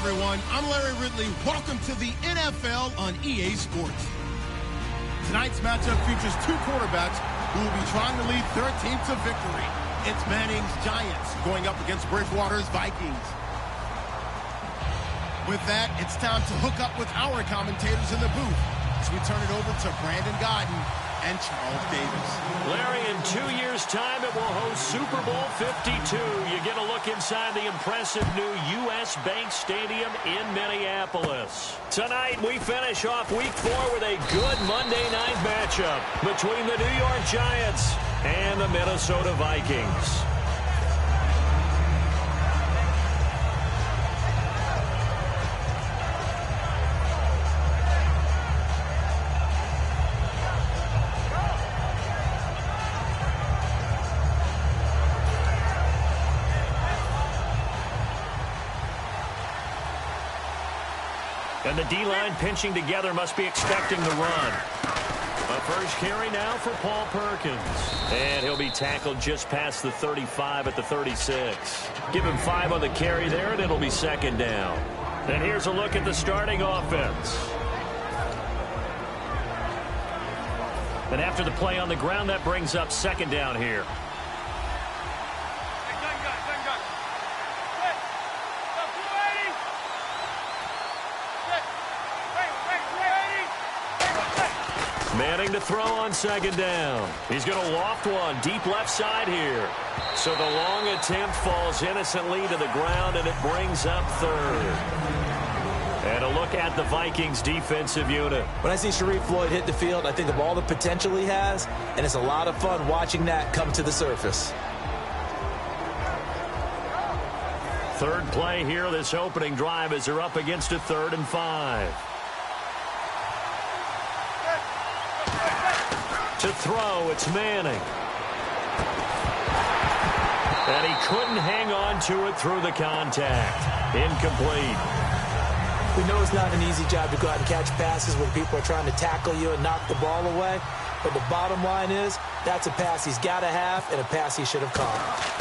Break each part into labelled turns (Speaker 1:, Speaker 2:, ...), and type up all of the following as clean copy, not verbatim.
Speaker 1: everyone. I'm Larry Ridley. Welcome to the NFL on EA Sports. Tonight's matchup features two quarterbacks who will be trying to lead their team to victory. It's Manning's Giants going up against Bridgewater's Vikings. With that, it's time to hook up with our commentators in the booth as we turn it over to Brandon Godden and Charles Davis.
Speaker 2: Larry, in 2 years' time, it will host Super Bowl 52. You get a look inside the impressive new U.S. Bank Stadium in Minneapolis. Tonight, we finish off Week 4 with a good Monday night matchup between the New York Giants and the Minnesota Vikings. And the D-line pinching together must be expecting the run. A first carry now for Paul Perkins. And he'll be tackled just past the 35 at the 36. Give him 5 on the carry there, and it'll be second down. And here's a look at the starting offense. And after the play on the ground, that brings up second down here. Manning to throw on second down. He's going to loft one deep left side here. So the long attempt falls innocently to the ground, and it brings up third. And a look at the Vikings defensive unit.
Speaker 3: When I see Sharif Floyd hit the field, I think of all the potential he has, and it's a lot of fun watching that come to the surface.
Speaker 2: Third play here, this opening drive, as they're up against a 3rd and 5. To throw, it's Manning. And he couldn't hang on to it through the contact. Incomplete.
Speaker 3: We know it's not an easy job to go out and catch passes when people are trying to tackle you and knock the ball away. But the bottom line is, that's a pass he's got to have and a pass he should have caught.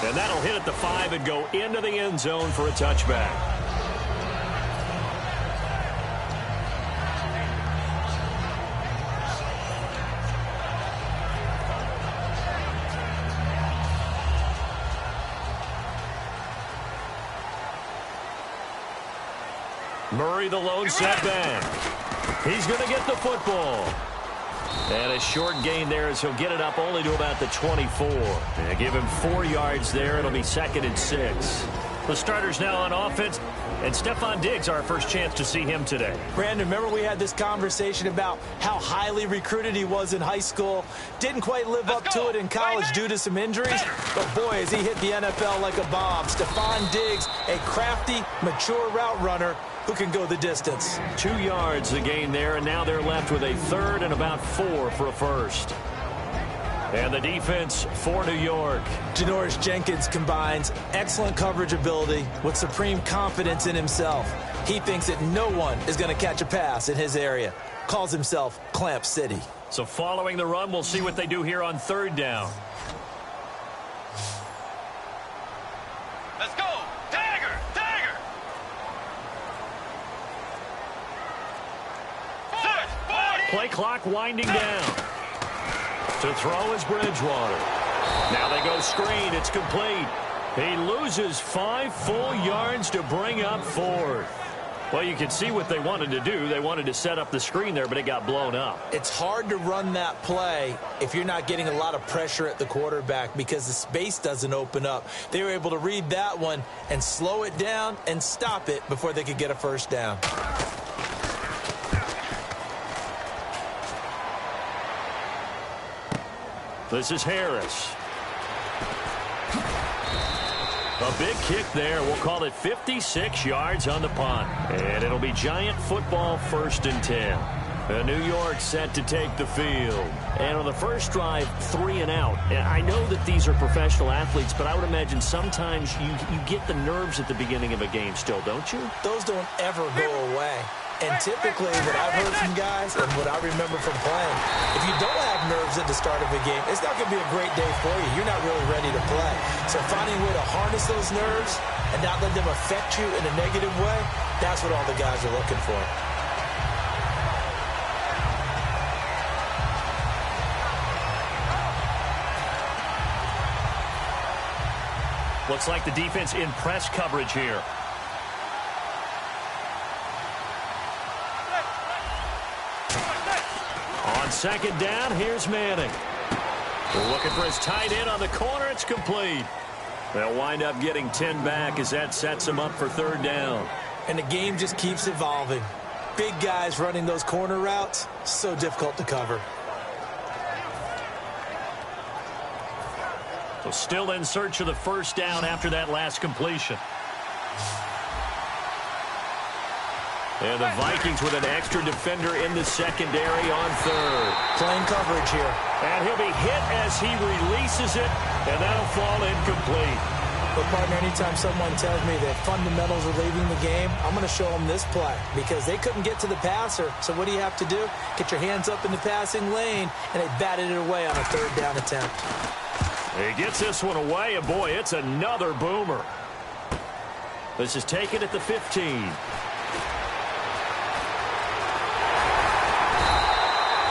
Speaker 2: And that'll hit at the 5 and go into the end zone for a touchback. Murray, the lone setback. He's going to get the football. And a short gain there as he'll get it up only to about the 24. And give him 4 yards there. It'll be 2nd and 6. The starters now on offense. And Stephon Diggs, our first chance to see him today.
Speaker 3: Brandon, remember we had this conversation about how highly recruited he was in high school. Didn't quite live up to it in college due to some injuries. But boy, has he hit the NFL like a bomb. Stephon Diggs, a crafty, mature route runner who can go the distance.
Speaker 2: 2 yards the gain there, and now they're left with a 3rd and about 4 for a first. And the defense for New York.
Speaker 3: Janoris Jenkins combines excellent coverage ability with supreme confidence in himself. He thinks that no one is going to catch a pass in his area. Calls himself Clamp City.
Speaker 2: So following the run, we'll see what they do here on 3rd down.
Speaker 4: Let's go! Dagger! Dagger!
Speaker 2: Play clock winding down. To throw is Bridgewater. Now they go screen. It's complete. He loses 5 full yards to bring up 4th. Well, you can see what they wanted to do. They wanted to set up the screen there, but it got blown up.
Speaker 3: It's hard to run that play if you're not getting a lot of pressure at the quarterback because the space doesn't open up. They were able to read that one and slow it down and stop it before they could get a first down.
Speaker 2: This is Harris. A big kick there. We'll call it 56 yards on the punt. And it'll be Giant football 1st and 10. And New York set to take the field. And on the first drive, 3 and out. And I know that these are professional athletes, but I would imagine sometimes you get the nerves at the beginning of a game still, don't you?
Speaker 3: Those don't ever go away. And typically, what I've heard from guys and what I remember from playing, if you don't have nerves at the start of a game, it's not going to be a great day for you. You're not really ready to play. So finding a way to harness those nerves and not let them affect you in a negative way, that's what all the guys are looking for.
Speaker 2: Looks like the defense in press coverage here. On second down, here's Manning. We're looking for his tight end on the corner. It's complete. They'll wind up getting 10 back as that sets them up for third down.
Speaker 3: And the game just keeps evolving. Big guys running those corner routes, so difficult to cover.
Speaker 2: So still in search of the first down after that last completion. And the Vikings with an extra defender in the secondary on third.
Speaker 3: Playing coverage here.
Speaker 2: And he'll be hit as he releases it, and that'll fall incomplete.
Speaker 3: But, partner, anytime someone tells me that fundamentals are leaving the game, I'm going to show them this play because they couldn't get to the passer. So what do you have to do? Get your hands up in the passing lane, and they batted it away on a third down attempt.
Speaker 2: He gets this one away, and boy, it's another boomer. This is taken at the 15.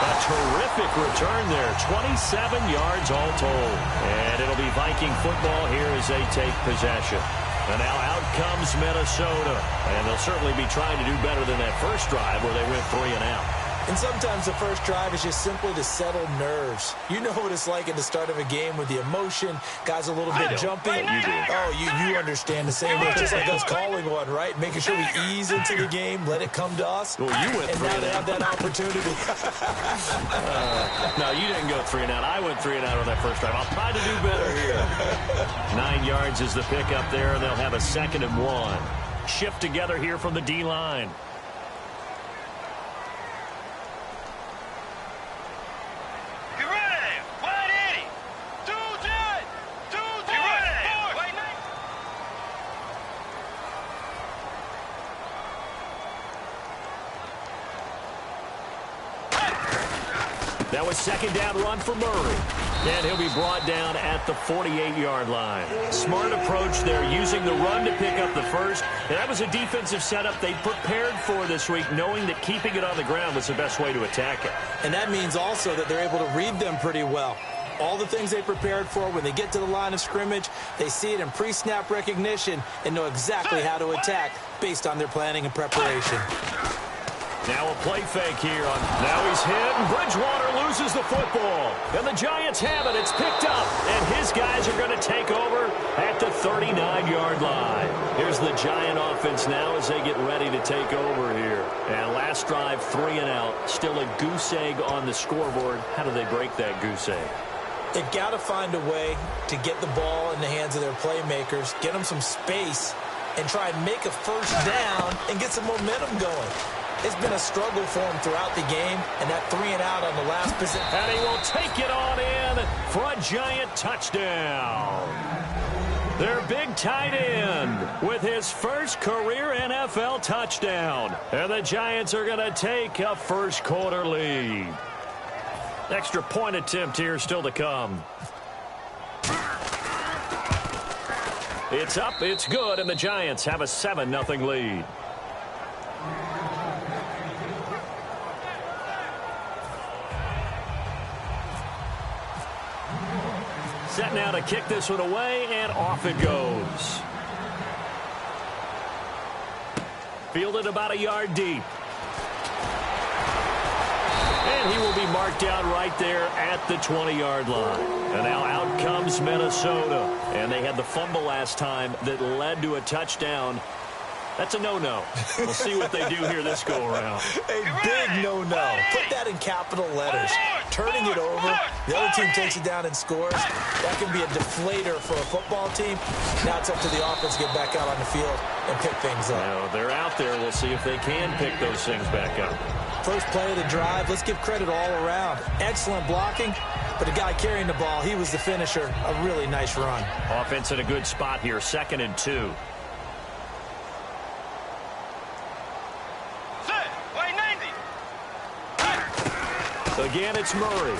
Speaker 2: A terrific return there, 27 yards all told. And it'll be Viking football here as they take possession. And now out comes Minnesota. And they'll certainly be trying to do better than that first drive where they went 3 and out.
Speaker 3: And sometimes the first drive is just simply to settle nerves. You know what it's like at the start of a game with the emotion. Guys a little bit jumpy.
Speaker 2: You do.
Speaker 3: Oh, you understand the same way. Just like us calling one, right? Making sure we ease into the game, let it come to us.
Speaker 2: Well, you went 3
Speaker 3: and now
Speaker 2: and
Speaker 3: they
Speaker 2: out.
Speaker 3: have that opportunity.
Speaker 2: No, you didn't go 3 and out. I went 3 and out on that first drive. I'll try to do better here. 9 yards is the pickup there, and they'll have a 2nd and 1. Shift together here from the D-line. That was 2nd down run for Murray. And he'll be brought down at the 48-yard line. Smart approach there, using the run to pick up the first. And that was a defensive setup they prepared for this week, knowing that keeping it on the ground was the best way to attack it.
Speaker 3: And that means also that they're able to read them pretty well. All the things they prepared for, when they get to the line of scrimmage, they see it in pre-snap recognition and know exactly how to attack based on their planning and preparation.
Speaker 2: Now a play fake here. Now he's hit, and Bridgewater loses the football. And the Giants have it. It's picked up, and his guys are going to take over at the 39-yard line. Here's the Giant offense now as they get ready to take over here. And last drive, 3 and out. Still a goose egg on the scoreboard. How do they break that goose egg?
Speaker 3: They've got to find a way to get the ball in the hands of their playmakers, get them some space, and try and make a first down and get some momentum going. It's been a struggle for him throughout the game, and that 3 and out on the last possession.
Speaker 2: And he will take it on in for a Giant touchdown. Their big tight end with his first career NFL touchdown. And the Giants are going to take a first quarter lead. Extra point attempt here still to come. It's up, it's good, and the Giants have a 7-0 lead. Set now to kick this one away, and off it goes. Fielded about a yard deep. And he will be marked down right there at the 20-yard line. And now out comes Minnesota. And they had the fumble last time that led to a touchdown. That's a no-no. We'll see what they do here this go-around.
Speaker 3: A big no-no. Put that in capital letters. Turning it over, the other team takes it down and scores. That can be a deflator for a football team. Now it's up to the offense to get back out on the field and pick things up.
Speaker 2: Now, they're out there. We'll see if they can pick those things back up.
Speaker 3: First play of the drive, let's give credit all around. Excellent blocking, but the guy carrying the ball, he was the finisher. A really nice run.
Speaker 2: Offense in a good spot here, 2nd and 2. Again, it's Murray.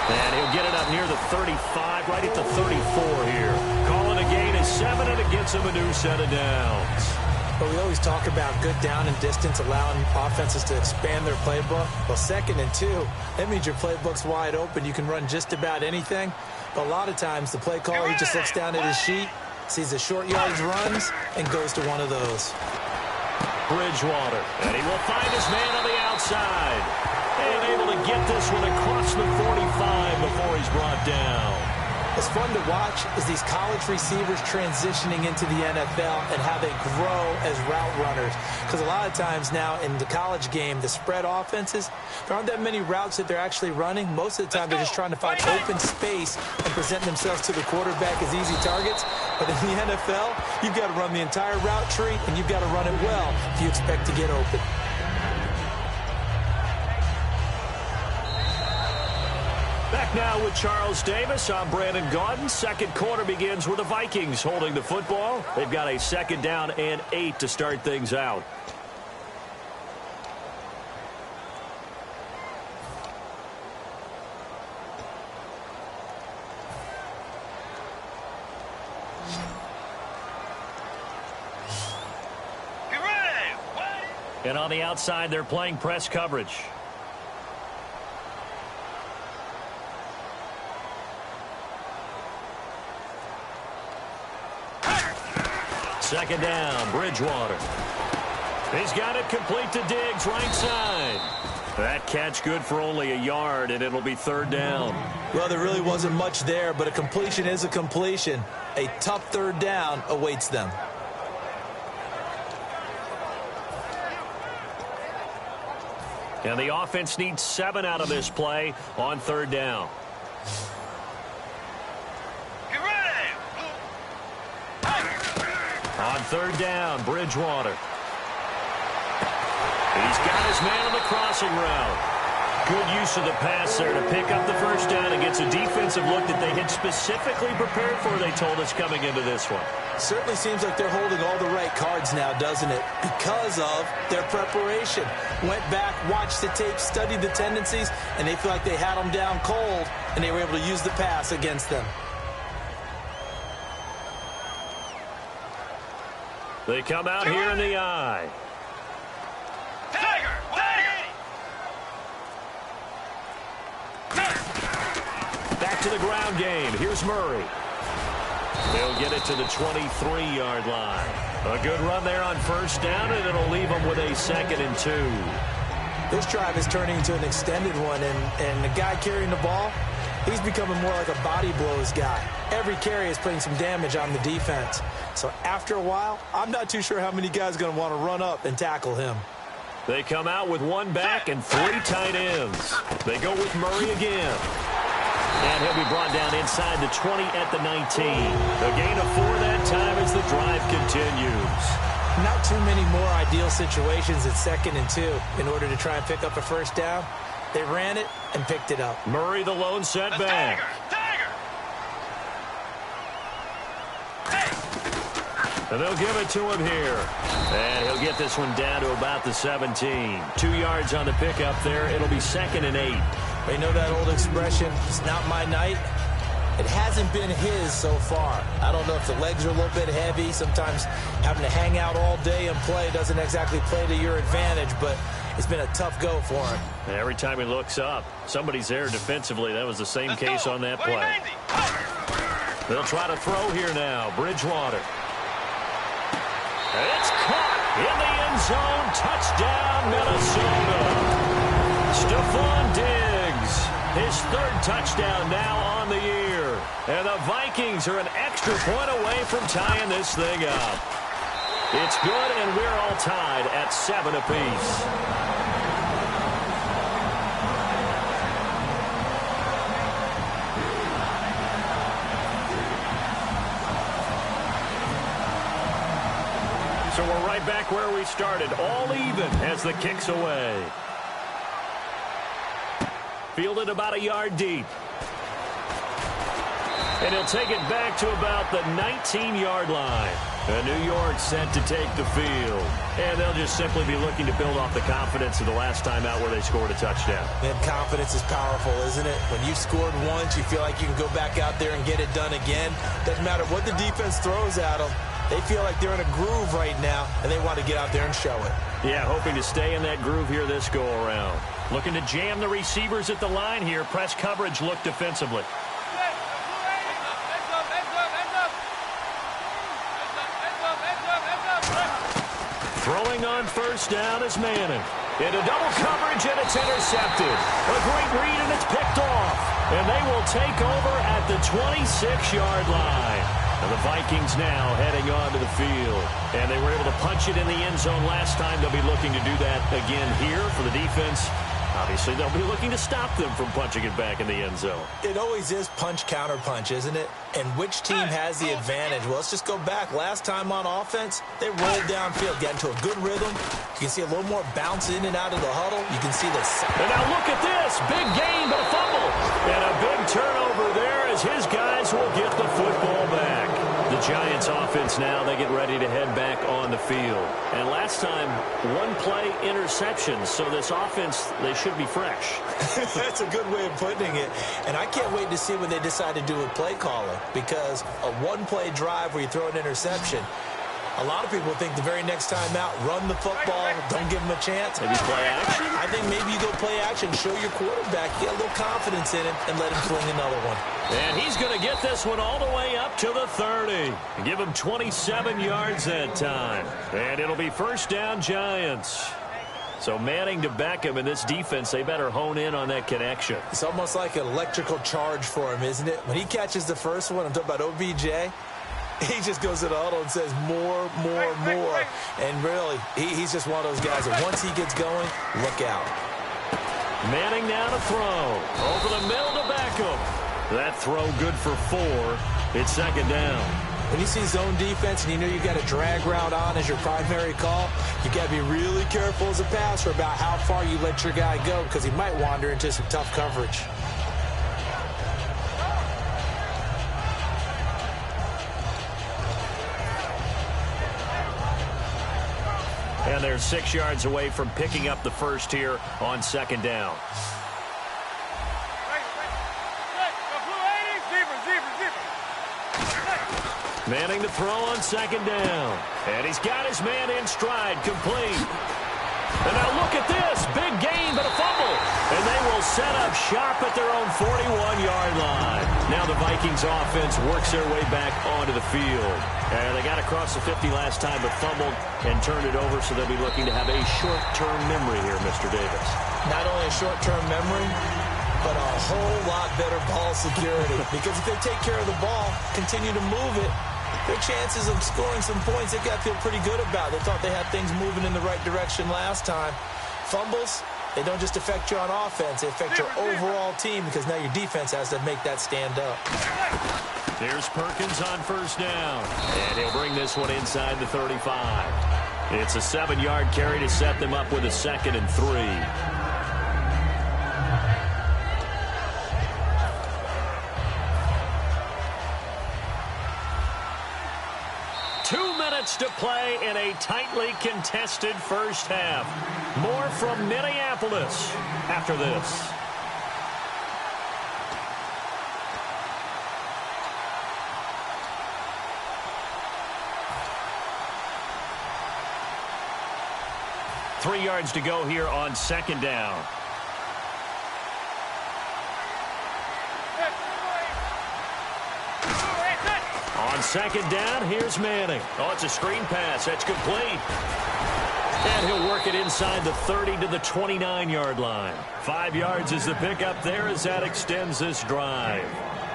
Speaker 2: And he'll get it up near the 35, right at the 34 here. Calling a gain of 7, and it gets him a new set of downs.
Speaker 3: But we always talk about good down and distance, allowing offenses to expand their playbook. Well, 2nd and 2, that means your playbook's wide open. You can run just about anything. But a lot of times, the play caller, he just looks down at his sheet, sees the short yardage runs, and goes to one of those.
Speaker 2: Bridgewater, and he will find his man on the outside. And able to get this one across the 45 before he's brought down.
Speaker 3: What's fun to watch is these college receivers transitioning into the NFL and how they grow as route runners. Because a lot of times now in the college game, the spread offenses, there aren't that many routes that they're actually running. Most of the time, they're just trying to find open space and present themselves to the quarterback as easy targets. But in the NFL, you've got to run the entire route tree, and you've got to run it well if you expect to get open.
Speaker 2: Back now with Charles Davis. I'm Brandon Gaudin. Second quarter begins with the Vikings holding the football. They've got a 2nd down and 8 to start things out.
Speaker 4: Get ready.
Speaker 2: And on the outside, they're playing press coverage. Second down, Bridgewater. He's got it complete to Diggs, right side. That catch good for only a yard, and it'll be 3rd down.
Speaker 3: Well, there really wasn't much there, but a completion is a completion. A tough 3rd down awaits them.
Speaker 2: And the offense needs 7 out of this play on 3rd down. On 3rd down, Bridgewater. He's got his man on the crossing route. Good use of the pass there to pick up the 1st down and gets a defensive look that they had specifically prepared for, they told us, coming into this one.
Speaker 3: Certainly seems like they're holding all the right cards now, doesn't it? Because of their preparation. Went back, watched the tape, studied the tendencies, and they feel like they had them down cold, and they were able to use the pass against them.
Speaker 2: They come out here in the eye.
Speaker 4: Tiger!
Speaker 2: Back to the ground game. Here's Murray. They'll get it to the 23-yard line. A good run there on 1st down, and it'll leave them with a 2nd and 2.
Speaker 3: This drive is turning into an extended one, and the guy carrying the ball, he's becoming more like a body blows guy. Every carry is putting some damage on the defense. So after a while, I'm not too sure how many guys are going to want to run up and tackle him.
Speaker 2: They come out with 1 back and 3 tight ends. They go with Murray again. And he'll be brought down inside the 20 at the 19. A gain of 4 that time as the drive continues.
Speaker 3: Not too many more ideal situations at 2nd and 2 in order to try and pick up a 1st down. They ran it and picked it up.
Speaker 2: Murray the lone setback. And they'll give it to him here. And he'll get this one down to about the 17. 2 yards on the pickup there. It'll be 2nd and 8.
Speaker 3: They know that old expression, it's not my night. It hasn't been his so far. I don't know if the legs are a little bit heavy. Sometimes having to hang out all day and play doesn't exactly play to your advantage, but it's been a tough go for him.
Speaker 2: And every time he looks up, somebody's there defensively. That was the same case on that play. They'll try to throw here now. Bridgewater. It's caught in the end zone. Touchdown, Minnesota. Stephon Diggs, his 3rd touchdown now on the year. And the Vikings are an extra point away from tying this thing up. It's good, and we're all tied at 7 apiece.
Speaker 1: So
Speaker 2: And we're right back where we started, all even as the kick's away. Fielded about a yard deep. And he'll take it back to about the 19-yard line. And New York set to take the field. And they'll just simply be looking to build off the confidence of the last time out where they scored a touchdown.
Speaker 3: Man, confidence is powerful, isn't it? When you've scored once, you feel like you can go back out there and get it done again. Doesn't matter what the defense throws at them. They feel like they're in a groove right now, and they want to get out there and show it.
Speaker 2: Yeah, hoping to stay in that groove here this go-around. Looking to jam the receivers at the line here. Press coverage look defensively. Throwing on first down is Manning. Into double coverage, and it's intercepted. A great read, and it's picked off. And they will take over at the 26-yard line. And the Vikings now heading onto the field. And they were able to punch it in the end zone last time. They'll be looking to do that again here for the defense. Obviously, they'll be looking to stop them from punching it back in the end zone.
Speaker 3: It always is punch, counter punch, isn't it? And which team has the advantage? Well, let's just go back. Last time on offense, they rolled downfield, got into a good rhythm. You can see a little more bounce in and out of the huddle. You can see the...
Speaker 2: And now look at this. Big gain, but a fumble. And a big turnover there as his guys will get the football back. The Giants offense now, they get ready to head back on the field. And last time, one-play interception. So this offense, they should be fresh.
Speaker 3: That's a good way of putting it. And I can't wait to see what they decide to do with play calling, because a one-play drive where you throw an interception, a lot of people think the very next time out, run the football, don't give them a chance.
Speaker 2: Maybe play action?
Speaker 3: I think maybe you go play action, show your quarterback, get a little confidence in him, and let him fling another one.
Speaker 2: And he's going to get this one all the way up to the 30. Give him 27 yards that time. And it'll be first down Giants. So Manning to Beckham, in this defense, they better hone in on that connection.
Speaker 3: It's almost like an electrical charge for him, isn't it? When he catches the first one, I'm talking about OBJ, he just goes to the huddle and says more, more, more. And really, he's just one of those guys that once he gets going, look out.
Speaker 2: Manning now to throw. Over the middle to Beckham. That throw good for 4. It's second down.
Speaker 3: When you see zone defense and you know you got a drag route on as your primary call, you got to be really careful as a passer about how far you let your guy go, because he might wander into some tough coverage.
Speaker 2: And they're 6 yards away from picking up the first here on second down. Manning to throw on second down. And he's got his man in stride, complete. And now look at this. Big gain, but a fumble. And they will set up shop at their own 41-yard line. Now the Vikings offense works their way back onto the field. And they got across the 50 last time, but fumbled and turned it over, so they'll be looking to have a short-term memory here, Mr. Davis.
Speaker 3: Not only a short-term memory, but a whole lot better ball security. Because if they take care of the ball, continue to move it, their chances of scoring some points, they've got to feel pretty good about. They thought they had things moving in the right direction last time. Fumbles, they don't just affect you on offense. They affect your overall team, because now your defense has to make that stand up.
Speaker 2: Here's Perkins on first down. And he'll bring this one inside the 35. It's a 7-yard carry to set them up with a 2nd and 3. To play in a tightly contested first half. More from Minneapolis after this. Three yards to go here on second down. On second down, here's Manning. Oh, it's a screen pass. That's complete. And he'll work it inside the 30 to the 29-yard line. 5 yards is the pickup there as that extends this drive.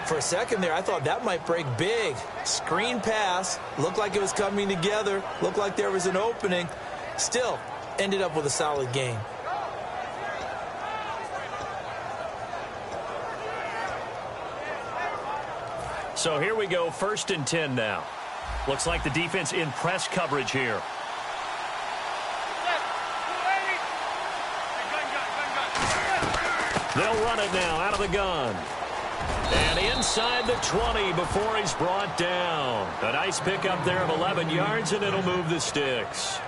Speaker 3: For a second there, I thought that might break big. Screen pass. Looked like it was coming together. Looked like there was an opening. Still, ended up with a solid gain.
Speaker 2: So here we go, 1st and 10 now. Looks like the defense in press coverage here. They'll run it now out of the gun. And inside the 20 before he's brought down. A nice pickup there of 11 yards, and it'll move the sticks.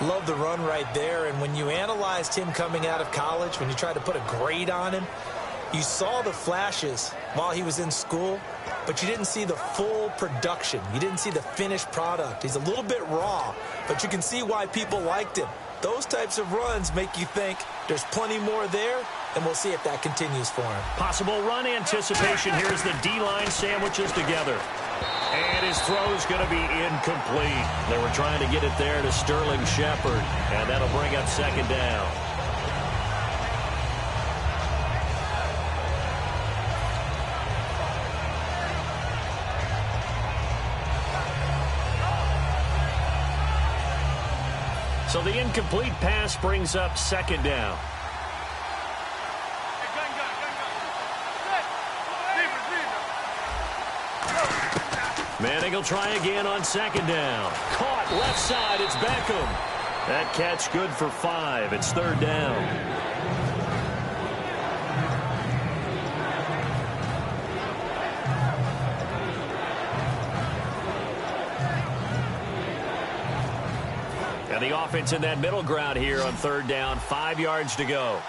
Speaker 3: Love the run right there. And when you analyzed him coming out of college, when you tried to put a grade on him, you saw the flashes while he was in school, but you didn't see the full production. You didn't see the finished product. He's a little bit raw, but you can see why people liked him. Those types of runs make you think there's plenty more there, and we'll see if that continues for him.
Speaker 2: Possible run anticipation here as the D-line sandwiches together. And his throw is going to be incomplete. They were trying to get it there to Sterling Shepard, and that'll bring up second down. So the incomplete pass brings up second down. Manning will try again on second down. Caught left side. It's Beckham. That catch good for 5. It's third down. And the offense in that middle ground here on third down. 5 yards to go.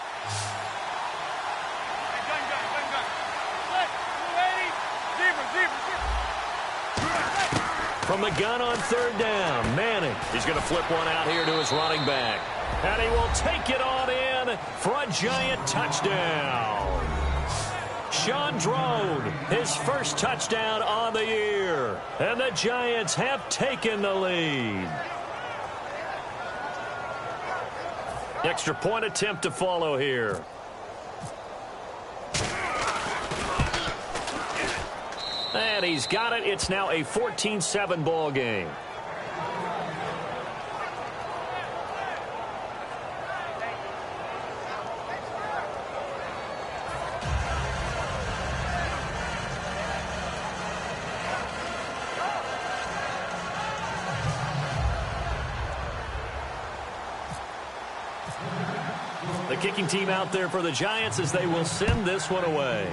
Speaker 2: From the gun on third down, Manning. He's going to flip one out here to his running back. And he will take it on in for a giant touchdown. Sean Drone, his first touchdown on the year. And the Giants have taken the lead. Extra point attempt to follow here. And he's got it. It's now a 14-7 ball game. The kicking team out there for the Giants as they will send this one away.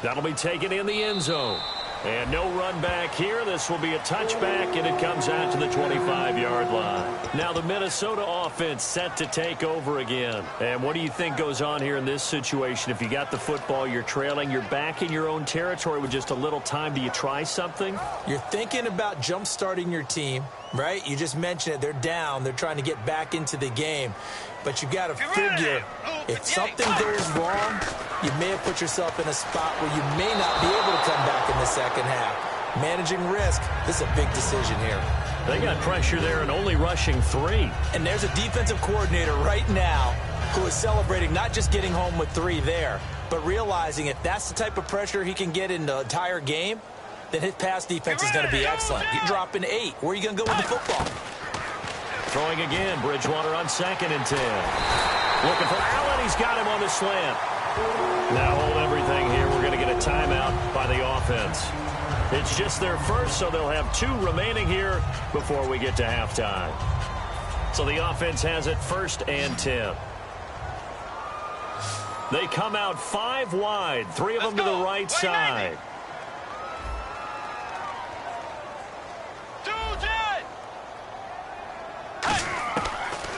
Speaker 2: That'll be taken in the end zone. And no run back here. This will be a touchback, and it comes out to the 25-yard line. Now the Minnesota offense set to take over again. And what do you think goes on here in this situation? If you got the football, you're trailing, you're back in your own territory with just a little time. Do you try something?
Speaker 3: You're thinking about jump-starting your team, right? You just mentioned it. They're down. They're trying to get back into the game. But you got to figure if something goes wrong, you may have put yourself in a spot where you may not be able to come back in the second half. Managing risk, this is a big decision here.
Speaker 2: They got pressure there and only rushing 3.
Speaker 3: And there's a defensive coordinator right now who is celebrating not just getting home with 3 there, but realizing if that's the type of pressure he can get in the entire game, then his pass defense is going to be excellent. You're dropping 8. Where are you going to go with the football?
Speaker 2: Throwing again, Bridgewater on 2nd and 10. Looking for Allen. He's got him on the slant. Now hold everything here. We're going to get a timeout by the offense. It's just their first, so they'll have 2 remaining here before we get to halftime. So the offense has it 1st and 10. They come out 5 wide, 3 of them to the right side.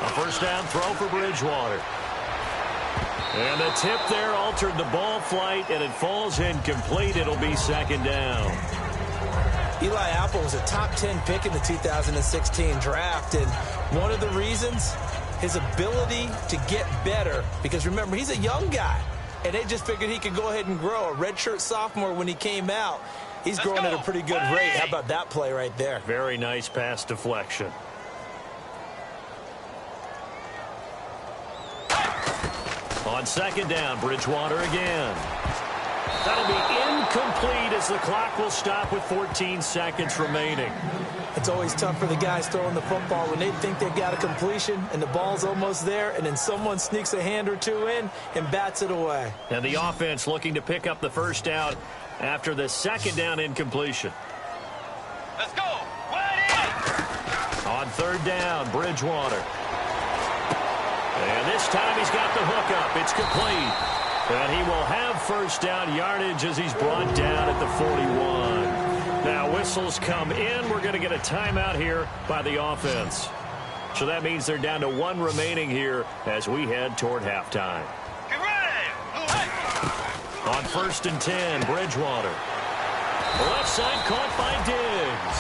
Speaker 2: A first down throw for Bridgewater. And the tip there altered the ball flight, and it falls incomplete. It'll be 2nd down.
Speaker 3: Eli Apple was a top 10 pick in the 2016 draft, and one of the reasons, his ability to get better, because remember, he's a young guy, and they just figured he could go ahead and grow. A redshirt sophomore when he came out, he's growing at a pretty good rate. How about that play right there?
Speaker 2: Very nice pass deflection. On 2nd down, Bridgewater again. That'll be incomplete as the clock will stop with 14 seconds remaining.
Speaker 3: It's always tough for the guys throwing the football when they think they've got a completion and the ball's almost there, and then someone sneaks a hand or 2 in and bats it away.
Speaker 2: And the offense looking to pick up the first down after the 2nd down incompletion.
Speaker 4: Let's go.
Speaker 2: On 3rd down, Bridgewater. And this time he's got the hook up. It's complete. And he will have first down yardage as he's brought down at the 41. Now whistles come in. We're going to get a timeout here by the offense. So that means they're down to 1 remaining here as we head toward halftime.
Speaker 4: Get ready!
Speaker 2: On 1st and 10, Bridgewater. Left side caught by Diggs.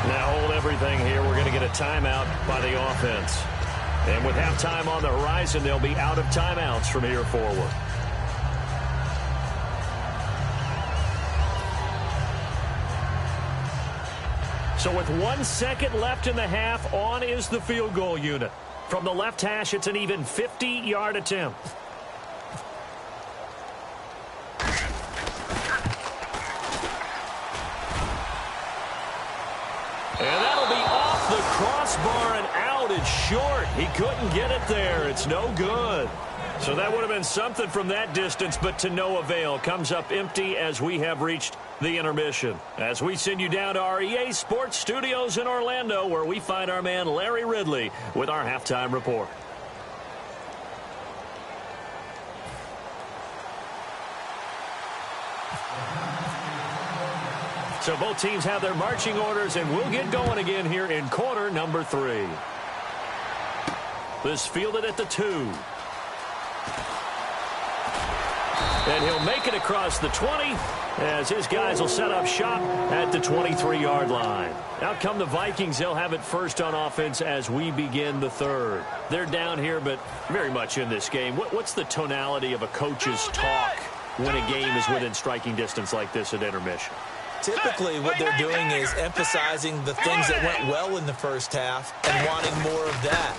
Speaker 2: Now hold everything here. We're going to get a timeout by the offense. And with halftime on the horizon, they'll be out of timeouts from here forward. So with 1 second left in the half, on is the field goal unit. From the left hash, it's an even 50-yard attempt. And that'll be off the crossbar and out. It's short. He couldn't get it there. It's no good. So that would have been something from that distance, but to no avail. Comes up empty as we have reached the intermission. As we send you down to our EA Sports Studios in Orlando, where we find our man Larry Ridley with our halftime report. So both teams have their marching orders, and we'll get going again here in quarter number 3. This fielded at the 2. And he'll make it across the 20 as his guys will set up shop at the 23-yard line. Out come the Vikings. They'll have it first on offense as we begin the 3rd. They're down here, but very much in this game. What's the tonality of a coach's talk when a game is within striking distance like this at intermission?
Speaker 3: Typically, what they're doing is emphasizing the things that went well in the first half and wanting more of that.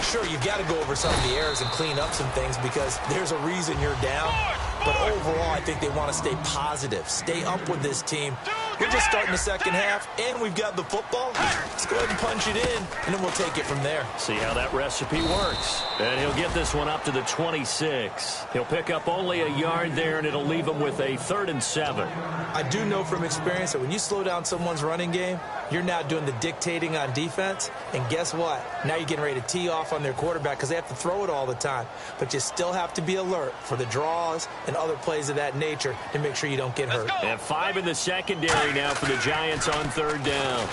Speaker 3: Sure, you've got to go over some of the errors and clean up some things because there's a reason you're down. But overall, I think they want to stay positive, stay up with this team. We're just starting the second half, and we've got the football. Let's go ahead and punch it in, and then we'll take it from there.
Speaker 2: See how that recipe works. And he'll get this one up to the 26. He'll pick up only a yard there, and it'll leave him with a 3rd and 7.
Speaker 3: I do know from experience that when you slow down someone's running game, you're now doing the dictating on defense. And guess what? Now you're getting ready to tee off on their quarterback because they have to throw it all the time. But you still have to be alert for the draws and other plays of that nature to make sure you don't get hurt.
Speaker 2: And 5 in the secondary now for the Giants on 3rd down.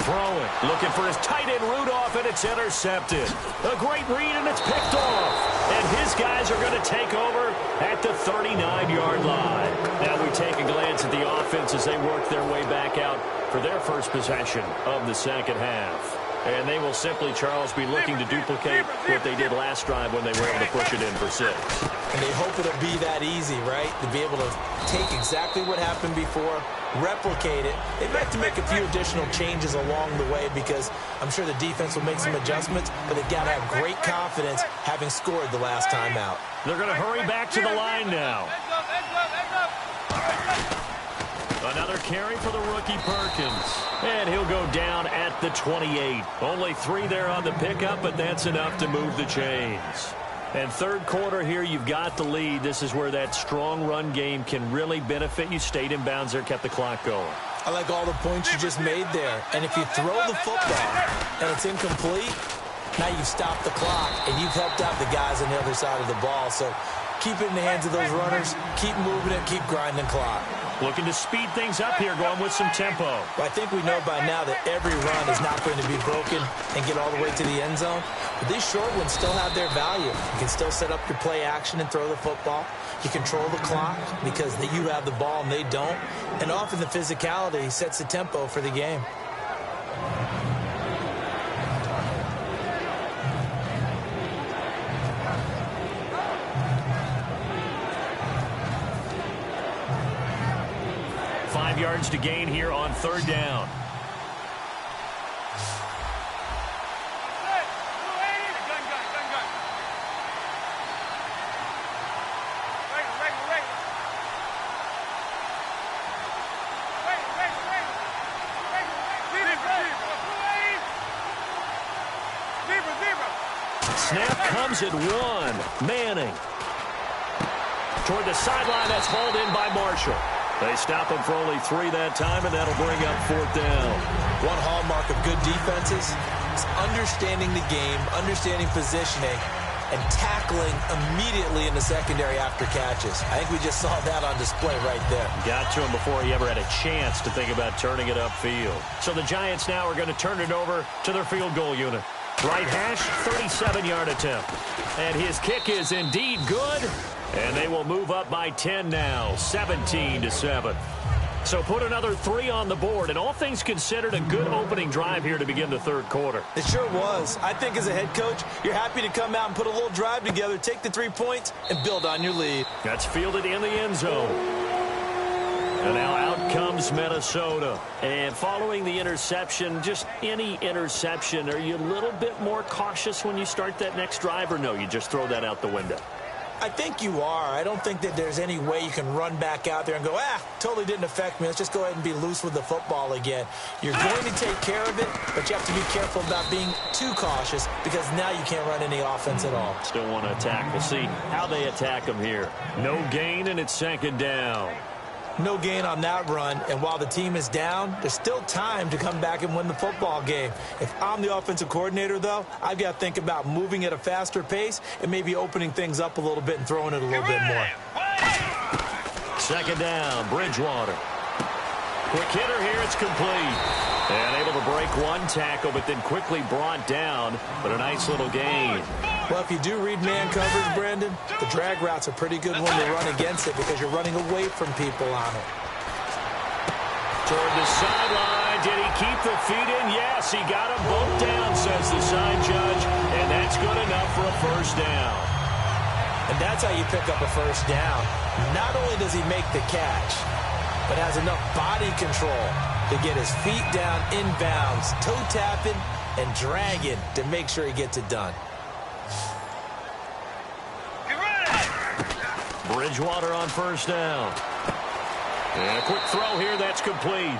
Speaker 2: Throwing, looking for his tight end Rudolph, and it's intercepted. A great read, and it's picked off. And his guys are going to take over at the 39-yard line. Now we take a glance at the offense as they work their way back out for their first possession of the second half. And they will simply, Charles, be looking to duplicate what they did last drive when they were able to push it in for 6.
Speaker 3: And they hope it'll be that easy, right? To be able to take exactly what happened before, replicate it. They've had to make a few additional changes along the way because I'm sure the defense will make some adjustments, but they've got to have great confidence having scored the last time out.
Speaker 2: They're going to hurry back to the line now. Another carry for the rookie Perkins. And he'll go down at the 28. Only 3 there on the pickup, but that's enough to move the chains. And 3rd quarter here, you've got the lead. This is where that strong run game can really benefit you. Stayed in bounds there, kept the clock going.
Speaker 3: I like all the points you just made there. And if you throw the football and it's incomplete, now you've stopped the clock and you've helped out the guys on the other side of the ball. So keep it in the hands of those runners. Keep moving it. Keep grinding clock.
Speaker 2: Looking to speed things up here, going with some tempo.
Speaker 3: Well, I think we know by now that every run is not going to be broken and get all the way to the end zone. But these short ones still have their value. You can still set up your play action and throw the football. You control the clock because you have the ball and they don't. And often the physicality sets the tempo for the game.
Speaker 2: Yards to gain here on 3rd down. Snap comes at 1. Manning. Toward the sideline, that's hauled in by Marshall. They stop him for only 3 that time, and that'll bring up 4th down.
Speaker 3: One hallmark of good defenses basics, understanding the game, understanding positioning, and tackling immediately in the secondary after catches. I think we just saw that on display right there.
Speaker 2: Got to him before he ever had a chance to think about turning it upfield. So the Giants now are going to turn it over to their field goal unit. Right hash, 37-yard attempt. And his kick is indeed good. And they will move up by 10 now, 17-7. So put another 3 on the board, and all things considered, a good opening drive here to begin the third quarter.
Speaker 3: It sure was. I think as a head coach, you're happy to come out and put a little drive together, take the 3 points, and build on your lead.
Speaker 2: That's fielded in the end zone. And now out comes Minnesota. And following the interception, just any interception, are you a little bit more cautious when you start that next drive, or no, you just throw that out the window?
Speaker 3: I think you are. I don't think that there's any way you can run back out there and go, totally didn't affect me. Let's just go ahead and be loose with the football again. You're going to take care of it, but you have to be careful about being too cautious because now you can't run any offense at all.
Speaker 2: Still want to attack. We'll see how they attack them here. No gain, and it's second down.
Speaker 3: No gain on that run, and while the team is down, there's still time to come back and win the football game. If I'm the offensive coordinator, though, I've got to think about moving at a faster pace and maybe opening things up a little bit and throwing it a little bit more.
Speaker 2: Second down, Bridgewater. Quick hitter here, it's complete. And able to break one tackle, but then quickly brought down, but a nice little gain.
Speaker 3: Well, if you do read man coverage, Brandon, the drag route's a pretty good one to run against it because you're running away from people on it.
Speaker 2: Toward the sideline, did he keep the feet in? Yes, he got them both down, says the side judge, and that's good enough for a first down.
Speaker 3: And that's how you pick up a first down. Not only does he make the catch, but has enough body control to get his feet down inbounds, toe tapping and dragging to make sure he gets it done.
Speaker 2: Bridgewater on first down. And a quick throw here, that's complete.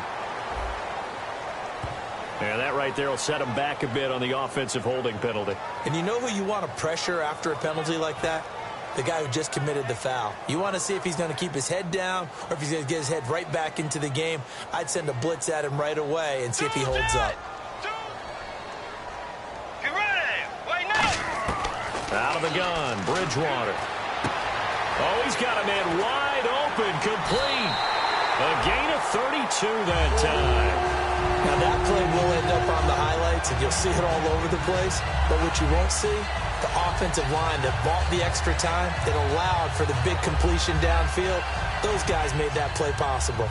Speaker 2: And that right there will set him back a bit on the offensive holding penalty.
Speaker 3: And you know who you want to pressure after a penalty like that? The guy who just committed the foul. You want to see if he's going to keep his head down or if he's going to get his head right back into the game. I'd send a blitz at him right away and see if he holds up.
Speaker 2: Out of the gun, Bridgewater. Oh, he's got a man wide open, complete. A gain of 32 that time.
Speaker 3: Now that play will end up on the highlights, and you'll see it all over the place. But what you won't see, the offensive line that bought the extra time, it allowed for the big completion downfield. Those guys made that play possible.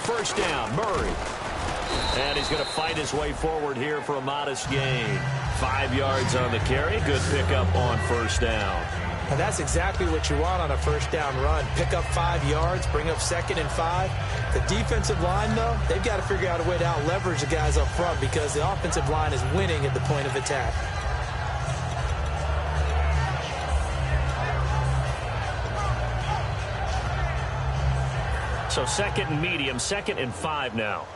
Speaker 2: First down, Murray. And he's going to fight his way forward here for a modest gain. 5 yards on the carry. Good pickup on first down.
Speaker 3: And that's exactly what you want on a first down run. Pick up 5 yards, bring up 2nd and 5. The defensive line, though, they've got to figure out a way to out-leverage the guys up front because the offensive line is winning at the point of attack.
Speaker 2: So 2nd and medium, 2nd and 5 now.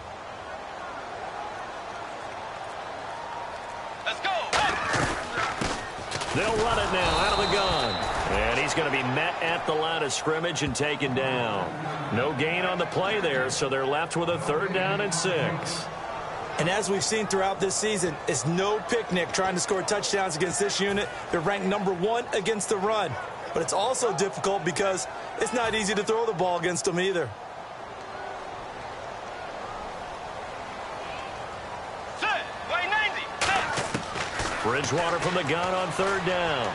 Speaker 4: Let's go.
Speaker 2: They'll run it now out of the gun. And he's going to be met at the line of scrimmage and taken down. No gain on the play there, so they're left with a 3rd down and 6.
Speaker 3: And as we've seen throughout this season, it's no picnic trying to score touchdowns against this unit. They're ranked number 1 against the run. But it's also difficult because it's not easy to throw the ball against them either.
Speaker 2: Bridgewater from the gun on 3rd down.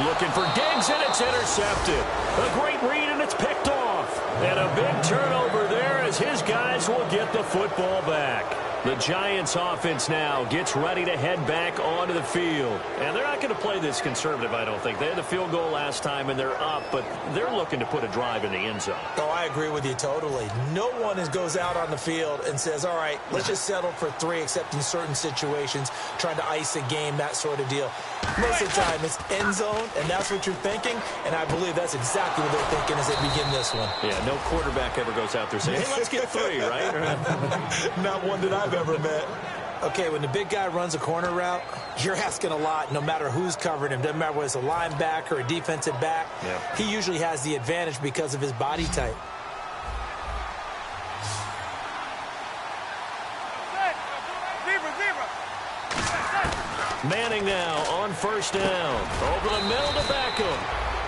Speaker 2: Looking for Diggs, and it's intercepted. A great read, and it's picked off. And a big turnover there as his guys will get the football back. The Giants offense now gets ready to head back onto the field. And they're not going to play this conservative, I don't think. They had the field goal last time, and they're up, but they're looking to put a drive in the end zone.
Speaker 3: Oh, I agree with you totally. No one goes out on the field and says, all right, let's just settle for 3, except in certain situations, trying to ice a game, that sort of deal. Most of the time, it's end zone, and that's what you're thinking, and I believe that's exactly what they're thinking as they begin this one.
Speaker 2: Yeah, no quarterback ever goes out there saying, hey, let's get 3, right?
Speaker 3: Not one that I've I've ever met. Okay, when the big guy runs a corner route, you're asking a lot no matter who's covering him. Doesn't matter whether it's a linebacker or a defensive back. Yeah. He usually has the advantage because of his body type.
Speaker 2: Manning now on first down. Over the middle to Beckham.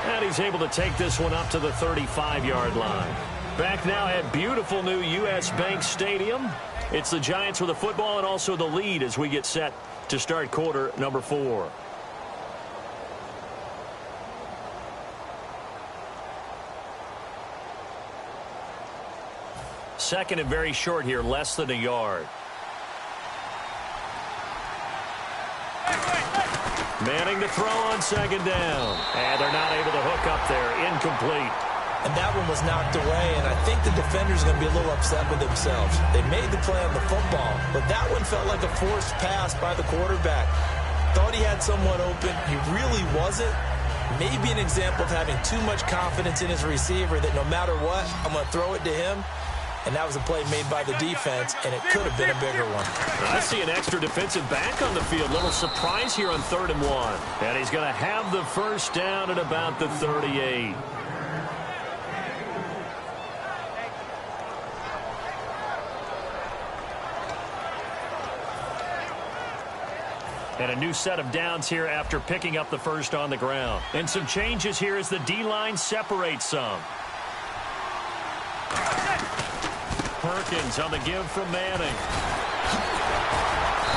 Speaker 2: And he's able to take this one up to the 35-yard line. Back now at beautiful new U.S. Bank Stadium. It's the Giants with the football and also the lead as we get set to start quarter number 4. Second and very short here, less than a yard. Manning to throw on second down. And they're not able to hook up there. Incomplete.
Speaker 3: And that one was knocked away, and I think the defenders are going to be a little upset with themselves. They made the play on the football, but that one felt like a forced pass by the quarterback. Thought he had someone open. He really wasn't. Maybe an example of having too much confidence in his receiver that no matter what, I'm going to throw it to him. And that was a play made by the defense, and it could have been a bigger one.
Speaker 2: I see an extra defensive back on the field. Little surprise here on 3rd and 1. And he's going to have the first down at about the 38. And a new set of downs here after picking up the first on the ground. And some changes here as the D-line separates some. Perkins on the give from Manning.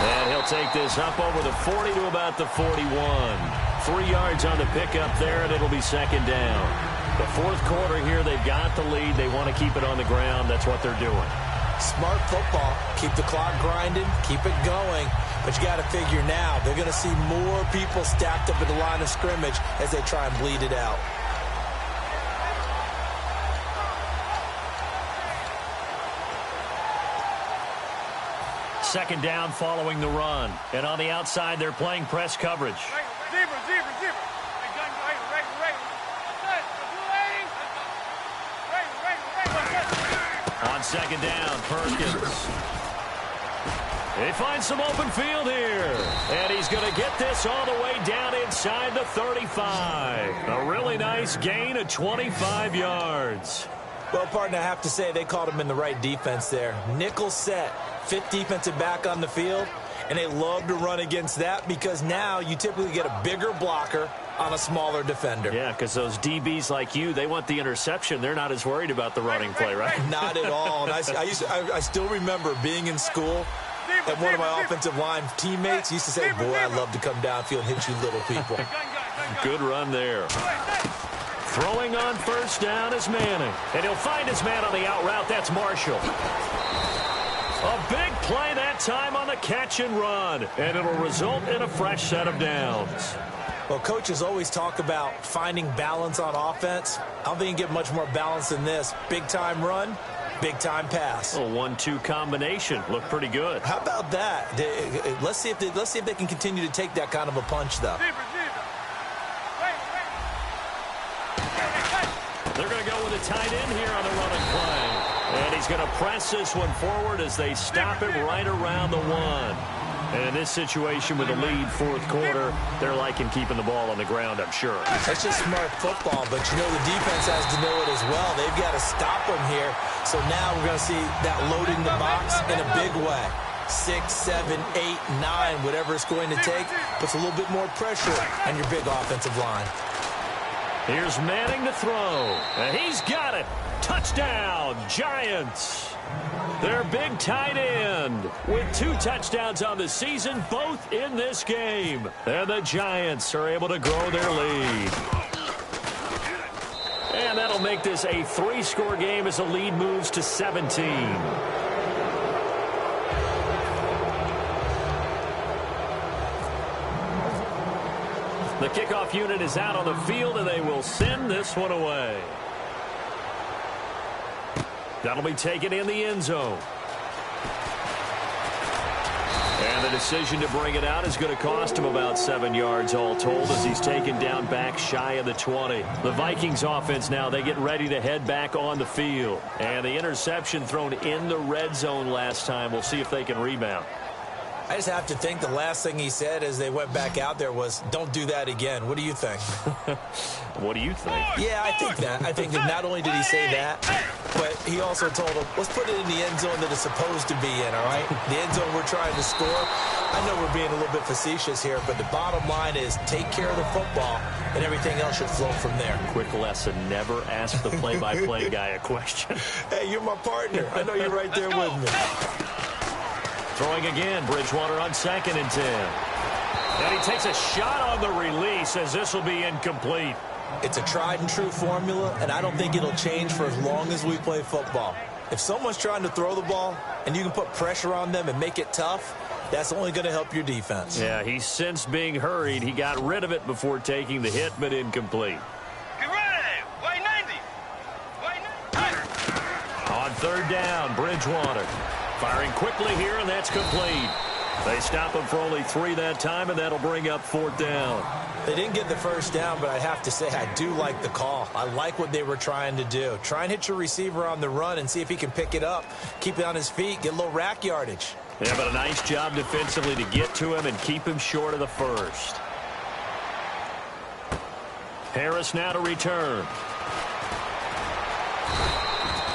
Speaker 2: And he'll take this up over the 40 to about the 41. 3 yards on the pickup there, and it'll be second down. The fourth quarter here, they've got the lead. They want to keep it on the ground. That's what they're doing.
Speaker 3: Smart football. Keep the clock grinding. Keep it going. But you got to figure now, they're going to see more people stacked up at the line of scrimmage as they try and bleed it out.
Speaker 2: Second down following the run. And on the outside, they're playing press coverage. On second down, Perkins. He finds some open field here. And he's going to get this all the way down inside the 35. A really nice gain of 25 yards.
Speaker 3: Well, partner, I have to say they called him in the right defense there. Nickel set, 5th defensive back on the field, and they love to run against that because now you typically get a bigger blocker on a smaller defender.
Speaker 2: Yeah, because those DBs like you, they want the interception. They're not as worried about the running play, right?
Speaker 3: Not at all. And I still remember being in school, and one of my offensive line teammates used to say, boy, I love to come downfield and hit you little people.
Speaker 2: Good run there. Throwing on first down is Manning. And he'll find his man on the out route. That's Marshall. A big play that time on the catch and run. And it'll result in a fresh set of downs.
Speaker 3: Well, coaches always talk about finding balance on offense. I don't think you can get much more balance than this. Big-time run, big-time pass.
Speaker 2: A 1-2 combination. Looked pretty good.
Speaker 3: How about that? Let's see if they can continue to take that kind of a punch, though.
Speaker 2: They're going to go with a tight end here on the running play. And he's going to press this one forward as they stop it right around the 1. And in this situation with the lead fourth quarter, they're liking keeping the ball on the ground, I'm sure.
Speaker 3: That's just smart football, but you know the defense has to know it as well. They've got to stop them here. So now we're going to see that loading the box in a big way. 6, 7, 8, 9, whatever it's going to take, puts a little bit more pressure on your big offensive line.
Speaker 2: Here's Manning to throw, and he's got it. Touchdown, Giants. Their big tight end with 2 touchdowns on the season, both in this game. And the Giants are able to grow their lead. And that'll make this a 3-score game as the lead moves to 17. The kickoff unit is out on the field, and they will send this one away. That'll be taken in the end zone. And the decision to bring it out is going to cost him about 7 yards all told as he's taken down back shy of the 20. The Vikings offense now, they get ready to head back on the field. And the interception thrown in the red zone last time. We'll see if they can rebound.
Speaker 3: I just have to think the last thing he said as they went back out there was, don't do that again. What do you think?
Speaker 2: What do you think?
Speaker 3: Yeah, I think that. I think that not only did he say that, but he also told him, let's put it in the end zone that it's supposed to be in, all right? The end zone we're trying to score. I know we're being a little bit facetious here, but the bottom line is take care of the football, and everything else should flow from there.
Speaker 2: Quick lesson, never ask the play-by-play guy a question.
Speaker 3: Hey, you're my partner. I know you're right there with me.
Speaker 2: Throwing again, Bridgewater on 2nd and 10. And he takes a shot on the release as this will be incomplete.
Speaker 3: It's a tried and true formula, and I don't think it'll change for as long as we play football. If someone's trying to throw the ball and you can put pressure on them and make it tough, that's only going to help your defense.
Speaker 2: Yeah, he's since being hurried. He got rid of it before taking the hit, but incomplete.
Speaker 4: Get ready. White 90.
Speaker 2: On 3rd down, Bridgewater. Firing quickly here, and that's complete. They stop him for only 3 that time, and that'll bring up 4th down.
Speaker 3: They didn't get the first down, but I have to say I do like the call. I like what they were trying to do. Try and hit your receiver on the run and see if he can pick it up, keep it on his feet, get a little rack yardage.
Speaker 2: Yeah, but a nice job defensively to get to him and keep him short of the first. Harris now to return.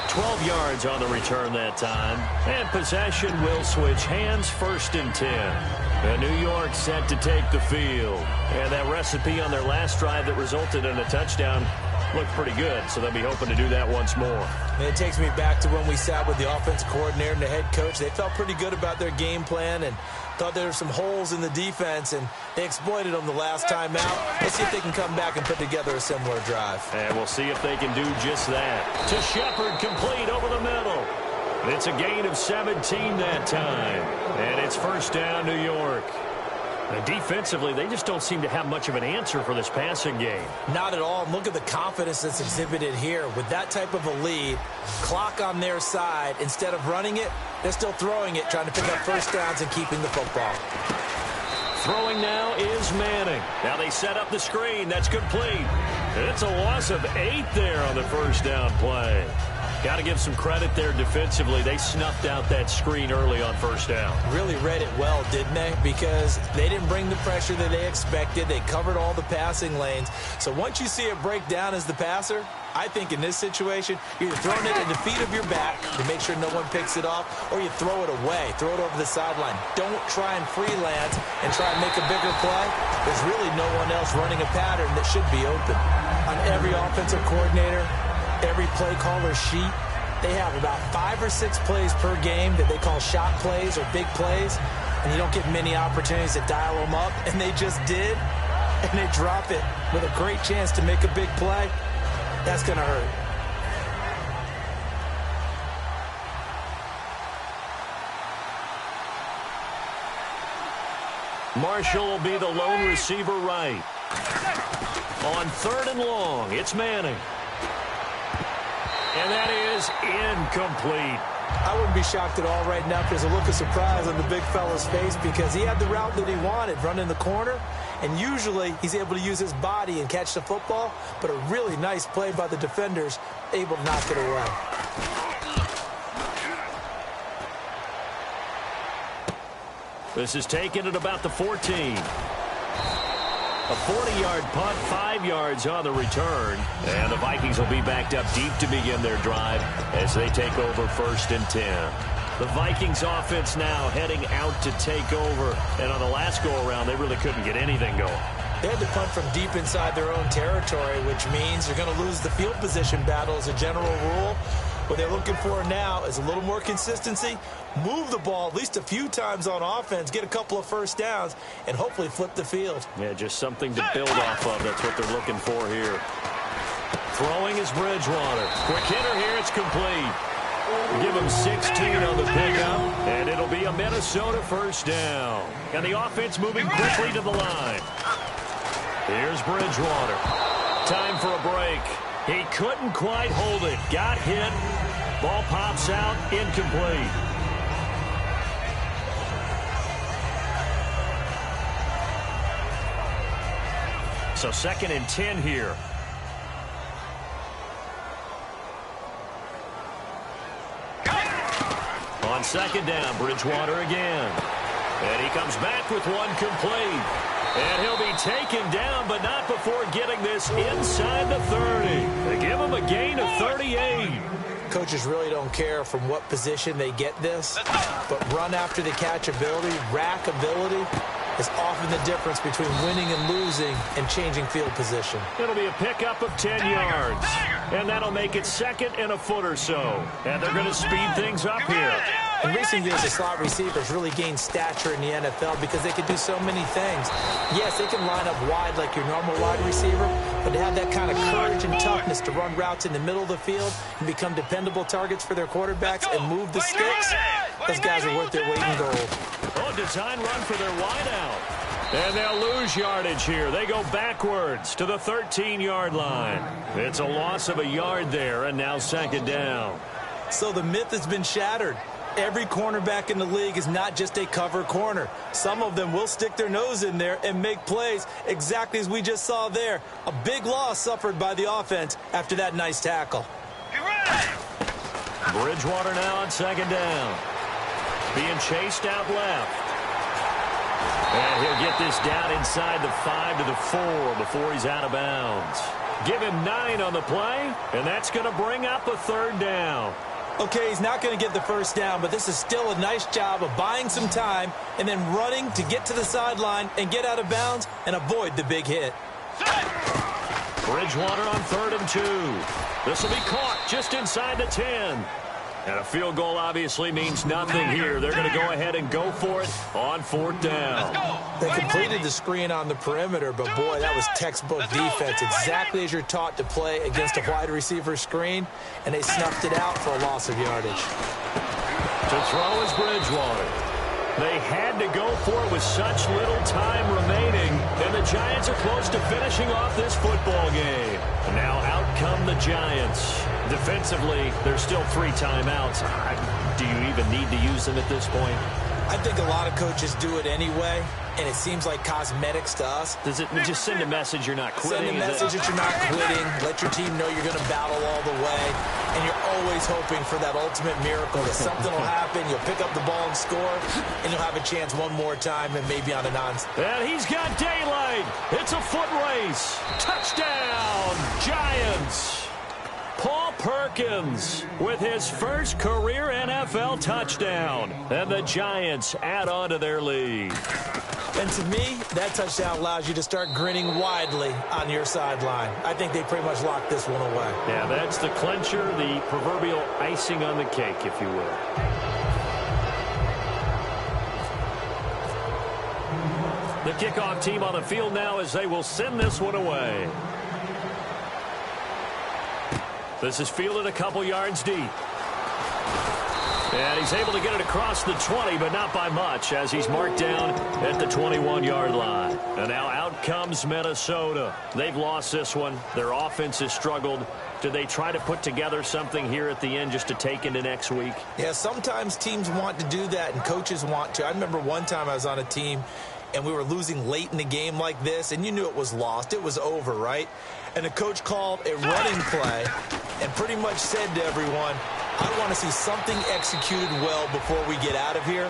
Speaker 2: 12 yards on the return that time. And possession will switch hands, 1st and 10. And New York set to take the field. And that recipe on their last drive that resulted in a touchdown looked pretty good, so they'll be hoping to do that once more.
Speaker 3: And it takes me back to when we sat with the offensive coordinator and the head coach. They felt pretty good about their game plan and thought there were some holes in the defense, and they exploited them the last time out. Let's see if they can come back and put together a similar drive.
Speaker 2: And we'll see if they can do just that. To Shepard, complete over the middle. It's a gain of 17 that time. And it's 1st down, New York. And defensively, they just don't seem to have much of an answer for this passing game.
Speaker 3: Not at all. And look at the confidence that's exhibited here. With that type of a lead, clock on their side, instead of running it, they're still throwing it, trying to pick up first downs and keeping the football.
Speaker 2: Throwing now is Manning. Now they set up the screen. That's complete. It's a loss of 8 there on the 1st down play. Got to give some credit there defensively. They snuffed out that screen early on 1st down.
Speaker 3: Really read it well, didn't they? Because they didn't bring the pressure that they expected. They covered all the passing lanes. So once you see it break down as the passer, I think in this situation, you're throwing it at the feet of your back to make sure no one picks it off, or you throw it away, throw it over the sideline. Don't try and freelance and try and make a bigger play. There's really no one else running a pattern that should be open. On every offensive coordinator, every play caller sheet, they have about 5 or 6 plays per game that they call shot plays or big plays, and you don't get many opportunities to dial them up, and they just did, and they drop it with a great chance to make a big play. That's going to hurt.
Speaker 2: Marshall will be the lone receiver right. On 3rd and long, it's Manning. And that is incomplete.
Speaker 3: I wouldn't be shocked at all right now if there's a look of surprise on the big fella's face because he had the route that he wanted, running the corner, and usually he's able to use his body and catch the football, but a really nice play by the defenders, able to knock it away.
Speaker 2: This is taken at about the 14. A 40-yard punt, 5 yards on the return. And the Vikings will be backed up deep to begin their drive as they take over 1st and 10. The Vikings offense now heading out to take over. And on the last go-around, they really couldn't get anything going.
Speaker 3: They had to punt from deep inside their own territory, which means you're going to lose the field position battle as a general rule. What they're looking for now is a little more consistency, move the ball at least a few times on offense, get a couple of first downs, and hopefully flip the field.
Speaker 2: Yeah, just something to build off of. That's what they're looking for here. Throwing is Bridgewater. Quick hitter here. It's complete. Give him 16 on the pickup, and it'll be a Minnesota 1st down. And the offense moving quickly to the line. Here's Bridgewater. Time for a break. He couldn't quite hold it. Got hit. Ball pops out. Incomplete. So 2nd and 10 here. On 2nd down, Bridgewater again. And he comes back with one complete. And he'll be taken down, but not before getting this inside the 30. They give him a gain of 38.
Speaker 3: Coaches really don't care from what position they get this, but run after the catch ability, rack ability, is often the difference between winning and losing and changing field position.
Speaker 2: It'll be a pickup of 10 yards, and that'll make it 2nd and a foot or so. And they're going to speed things up here.
Speaker 3: In recent years, the slot receivers really gained stature in the NFL because they can do so many things. Yes, they can line up wide like your normal wide receiver, but to have that kind of courage and toughness to run routes in the middle of the field and become dependable targets for their quarterbacks and move the sticks, those guys are worth their weight in gold.
Speaker 2: Oh, design run for their wideout. And they'll lose yardage here. They go backwards to the 13-yard line. It's a loss of a yard there, and now 2nd down.
Speaker 3: So the myth has been shattered. Every cornerback in the league is not just a cover corner. Some of them will stick their nose in there and make plays exactly as we just saw there. A big loss suffered by the offense after that nice tackle.
Speaker 2: Bridgewater now on 2nd down. Being chased out left. And he'll get this down inside the 5 to the 4 before he's out of bounds. Give him 9 on the play, and that's going to bring up a 3rd down.
Speaker 3: Okay, he's not going to get the first down, but this is still a nice job of buying some time and then running to get to the sideline and get out of bounds and avoid the big hit.
Speaker 2: Bridgewater on 3rd and 2. This will be caught just inside the 10. And a field goal obviously means nothing here. They're going to go ahead and go for it on 4th down.
Speaker 3: They completed the screen on the perimeter, but boy, that was textbook defense. Exactly as you're taught to play against a wide receiver screen, and they snuffed it out for a loss of yardage.
Speaker 2: To throw is Bridgewater. They had to go for it with such little time remaining, and the Giants are close to finishing off this football game. And now out come the Giants. Defensively, there's still 3 timeouts. Do you even need to use them at this point?
Speaker 3: I think a lot of coaches do it anyway, and it seems like cosmetics to us.
Speaker 2: Does it just send a message you're not quitting?
Speaker 3: Send a message that you're not quitting. Let your team know you're going to battle all the way. And you're always hoping for that ultimate miracle that something will happen, you'll pick up the ball and score, and you'll have a chance one more time and maybe on a non-stop.
Speaker 2: And he's got daylight. It's a foot race. Touchdown, Giants. Paul Perkins with his first career NFL touchdown. And the Giants add on to their lead.
Speaker 3: And to me, that touchdown allows you to start grinning widely on your sideline. I think they pretty much locked this one away.
Speaker 2: Yeah, that's the clincher, the proverbial icing on the cake, if you will. The kickoff team on the field now as they will send this one away. This is fielded a couple yards deep. And he's able to get it across the 20, but not by much, as he's marked down at the 21-yard line. And now out comes Minnesota. They've lost this one. Their offense has struggled. Do they try to put together something here at the end just to take into next week?
Speaker 3: Yeah, sometimes teams want to do that, and coaches want to. I remember one time I was on a team, and we were losing late in the game like this, and you knew it was lost. It was over, right? And the coach called a running play and pretty much said to everyone, I want to see something executed well before we get out of here.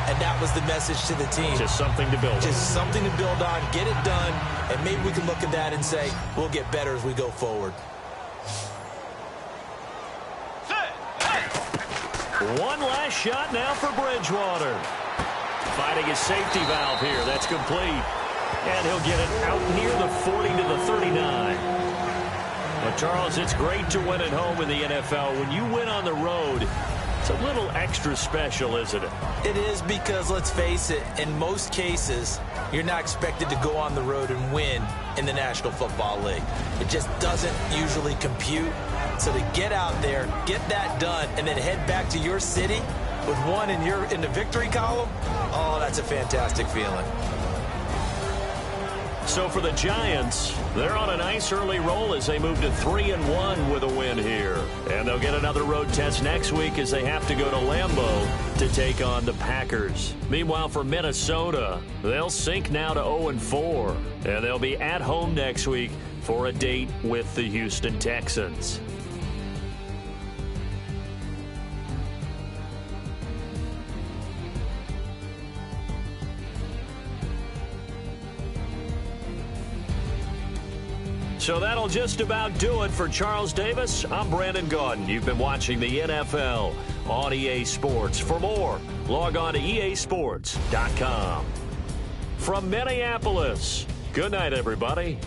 Speaker 3: And that was the message to the team.
Speaker 2: Just something to build on.
Speaker 3: Just something to build on, get it done, and maybe we can look at that and say, we'll get better as we go forward.
Speaker 2: One last shot now for Bridgewater. Finding his safety valve here. That's complete. And he'll get it out near the 40 to the 39. Well, Charles, it's great to win at home in the NFL. When you win on the road, it's a little extra special, isn't it?
Speaker 3: It is, because, let's face it, in most cases, you're not expected to go on the road and win in the National Football League. It just doesn't usually compute. So to get out there, get that done, and then head back to your city with one in the victory column, oh, that's a fantastic feeling.
Speaker 2: So for the Giants, they're on a nice early roll as they move to 3-1 with a win here. And they'll get another road test next week as they have to go to Lambeau to take on the Packers. Meanwhile, for Minnesota, they'll sink now to 0-4. And they'll be at home next week for a date with the Houston Texans. So that'll just about do it for Charles Davis. I'm Brandon Gaudin. You've been watching the NFL on EA Sports. For more, log on to EASports.com. From Minneapolis, good night, everybody.